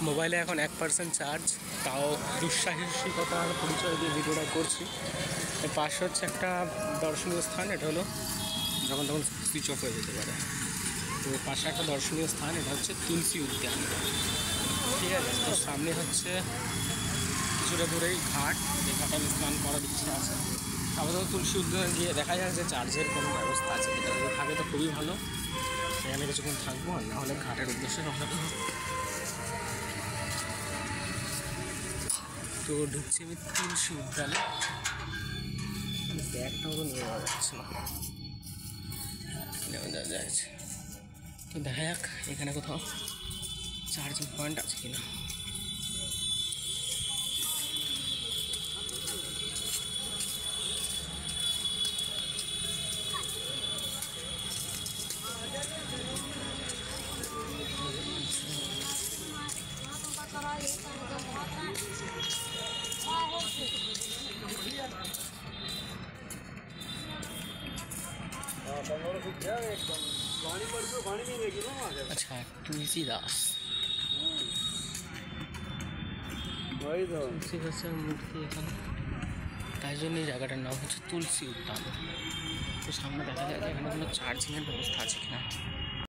মোবাইলে এখন 1% চার্জ, তাও দুঃসাহসিকতার পরিচয় দিয়ে ভিডিওটা করছি। এর পাশে হচ্ছে একটা দর্শনীয় স্থান, এটা হলো যখন তখন সুইচ অফ হয়ে যেতে পারে। তো পাশে একটা দর্শনীয় স্থান, এটা হচ্ছে তুলসী উদ্যান, ঠিক আছে। তো সামনে হচ্ছে কিছুটা দূরেই ঘাট, যে ঘাটে আমি স্নান করার ইচ্ছে আছে। আপাতত তুলসী উদ্যানে গিয়ে দেখা যায় যে চার্জের কোনো ব্যবস্থা আছে, এটা যদি থাকে তো খুবই ভালো, সেখানে কিছুক্ষণ থাকবো, আর না হলে ঘাটের উদ্দেশ্যে রওনা করবো। তো ঢুকছি আমি তুলসী উদ্যানে, ব্যাগটাও তো নিয়ে যাওয়া যাচ্ছে না, নেওয়া যাচ্ছে। তো দেখা যাক এখানে কোথাও চার্জিং পয়েন্ট আছে কিনা। अच्छा तुलसीदास, তুলসীদাসের মূর্তি এখানে, তাই জন্য এই জায়গাটার নাম হচ্ছে তুলসী উদ্যান। তো সামনে দেখা যায় যে এখানে কোনো চার্জিংয়ের ব্যবস্থা আছে কিনা।